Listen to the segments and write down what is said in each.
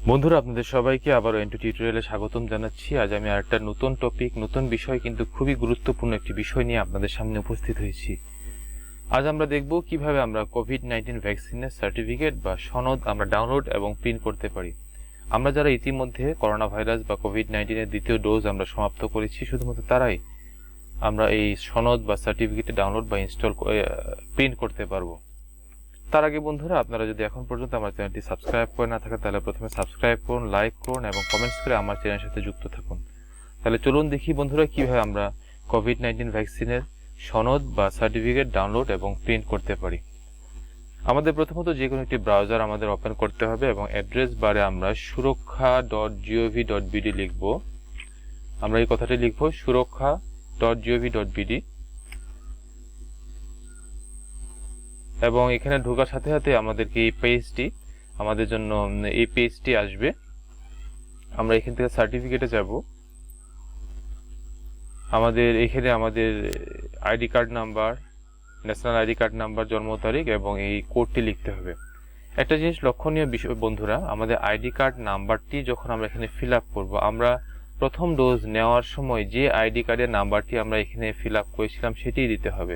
বন্ধুরা, আপনাদের সবাইকে আবারও এন্টু টিউটোরিয়ালে স্বাগতম জানাচ্ছি। আজ আমি আরেকটা নতুন টপিক, নতুন বিষয়, কিন্তু খুবই গুরুত্বপূর্ণ একটি বিষয় নিয়ে আপনাদের সামনে উপস্থিত হয়েছি। আজ আমরা দেখব কিভাবে আমরা কোভিড-19 ভ্যাকসিনের সার্টিফিকেট বা সনদ আমরা ডাউনলোড এবং প্রিন্ট করতে পারি। আমরা যারা ইতিমধ্যে করোনা ভাইরাস বা কোভিড-19 দ্বিতীয় ডোজ আমরা সমাপ্ত করেছি, শুধুমাত্র তারাই আমরা এই সনদ বা সার্টিফিকেট ডাউনলোড বা ইনস্টল প্রিন্ট করতে পারবো। তার আগে বন্ধুরা, আপনারা যদি এখন পর্যন্ত আমার চ্যানেলটি সাবস্ক্রাইব করে না থাকেন, তাহলে প্রথমে সাবস্ক্রাইব করুন, লাইক করুন এবং কমেন্টস করে আমার চ্যানেলের সাথে যুক্ত থাকুন। তাহলে চলুন দেখি বন্ধুরা কিভাবে আমরা কোভিড-19 ভ্যাকসিনের সনদ বা সার্টিফিকেট ডাউনলোড এবং প্রিন্ট করতে পারি। আমাদের প্রথমত যে কোনো একটি ব্রাউজার আমাদের ওপেন করতে হবে এবং অ্যাড্রেস বারে আমরা surakha.gov.bd লিখব। আমরা এই কথাটি লিখব, surakha.gov.bd, এবং এখানে ঢোকার সাথে সাথে আমাদেরকে এই পেজটি আসবে। আমরা এখান থেকে সার্টিফিকেটে যাব। এখানে আমাদের ID card number, national ID card number, জন্ম তারিখ এবং এই কোডটি লিখতে হবে। একটা জিনিস লক্ষণীয় বিষয় বন্ধুরা, আমাদের আইডি কার্ড নাম্বারটি যখন আমরা এখানে ফিল আপ করবো, আমরা প্রথম ডোজ নেওয়ার সময় যে আইডি কার্ডের নাম্বারটি আমরা এখানে ফিল আপ করেছিলাম সেটিই দিতে হবে।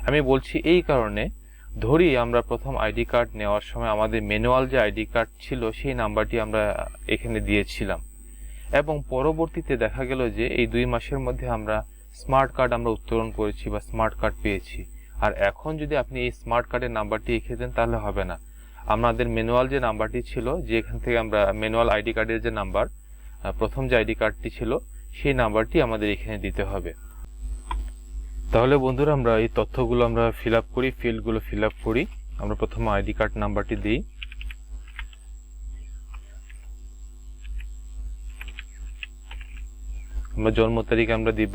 আমি বলছি এই কারণে, ধরি আমরা প্রথম আইডি কার্ড নেওয়ার সময় আমাদের ম্যানুয়াল যে আইডি কার্ড ছিল সেই নাম্বারটি আমরা এখানে দিয়েছিলাম, এবং পরবর্তীতে দেখা গেল যে এই 2 মাসের মধ্যে আমরা স্মার্ট কার্ড আমরা উত্তোলন করেছি বা স্মার্ট কার্ড পেয়েছি। আর এখন যদি আপনি এই স্মার্ট কার্ডের নাম্বারটি লিখে দেন তাহলে হবে না। আমাদের ম্যানুয়াল যে নাম্বারটি ছিল, যে এখান থেকে আমরা ম্যানুয়াল আইডি কার্ডের যে নাম্বার, প্রথম যে আইডি কার্ডটি ছিল সেই নাম্বারটি আমাদের এখানে দিতে হবে। তাহলে বন্ধুরা, আমরা এই তথ্যগুলো আমরা ফিল আপ করি, ফিল্ডগুলো ফিল আপ করি। আমরা প্রথমে আইডি কার্ড নাম্বারটি দিই। আমরা জন্ম তারিখ আমরা দিব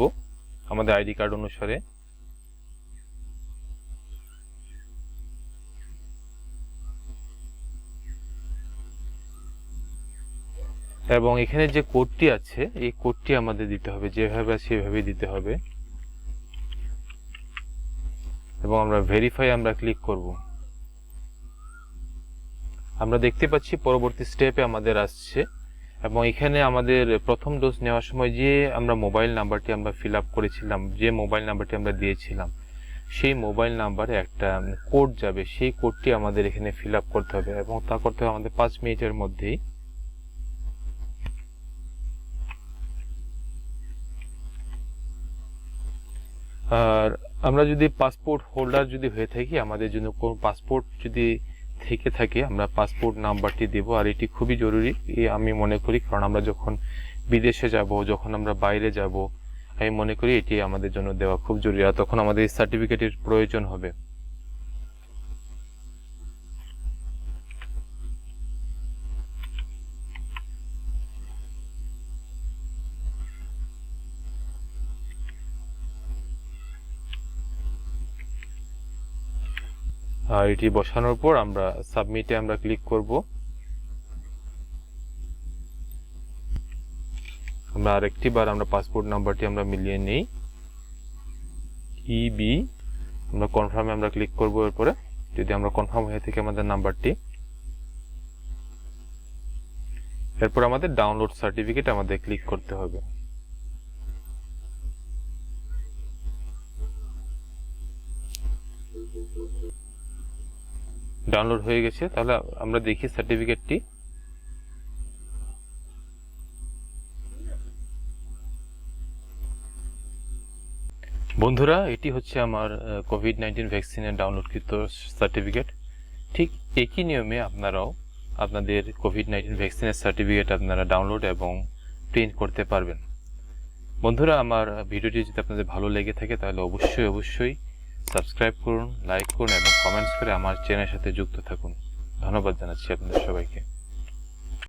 আমাদের আইডি কার্ড অনুসারে, এবং এখানে যে কোডটি আছে এই কোডটি আমাদের দিতে হবে, যেভাবে আছে সেভাবে দিতে হবে, এবং আমরা ভেরিফাই আমরা ক্লিক করব। আমরা দেখতে পাচ্ছি পরবর্তী স্টেপে আমাদের আসছে, এবং এখানে আমাদের প্রথম ডোজ নেওয়ার সময় যে আমরা মোবাইল নাম্বারটি আমরা ফিল আপ করেছিলাম, যে মোবাইল নাম্বারটি আমরা দিয়েছিলাম, সেই মোবাইল নাম্বারে একটা কোড যাবে। সেই কোডটি আমাদের এখানে ফিল আপ করতে হবে, এবং তা করতে হবে আমাদের 5 মিনিটের মধ্যেই। আর আমরা যদি পাসপোর্ট হোল্ডার যদি হয়ে থাকি, আমাদের জন্য কোন পাসপোর্ট যদি থেকে থাকে, আমরা পাসপোর্ট নাম্বারটি দেব। আর এটি খুবই জরুরি আমি মনে করি, কারণ আমরা যখন বিদেশে যাব, যখন আমরা বাইরে যাব, আমি মনে করি এটি আমাদের জন্য দেওয়া খুব জরুরি। আর তখন আমাদের এই সার্টিফিকেটের প্রয়োজন হবে। আর এটি বসানোর পর আমরা সাবমিটে আমরা ক্লিক করব। আমরা আরেকটি বার আমরা পাসপোর্ট নাম্বারটি আমরা মিলিয়ে নেই, ইবি, আমরা কনফার্মে আমরা ক্লিক করব। এরপরে যদি আমরা কনফার্ম হয়ে থাকে আমাদের নাম্বারটি, এরপর আমাদের ডাউনলোড সার্টিফিকেট আমাদের ক্লিক করতে হবে। ডাউনলোড হয়ে গেছে। তাহলে আমরা দেখি সার্টিফিকেটটি। বন্ধুরা, এটি হচ্ছে আমার কোভিড-19 ভ্যাকসিনের ডাউনলোডকৃত সার্টিফিকেট। ঠিক একই নিয়মে আপনারাও আপনাদের কোভিড-19 ভ্যাকসিনের সার্টিফিকেট আপনারা ডাউনলোড এবং প্রিন্ট করতে পারবেন। বন্ধুরা, আমার ভিডিওটি যদি আপনাদের ভালো লেগে থাকে তাহলে অবশ্যই সাবস্ক্রাইব করুন, লাইক করুন এবং কমেন্টস করে আমার চ্যানেলের সাথে যুক্ত থাকুন। ধন্যবাদ জানাচ্ছি আপনাদের সবাইকে।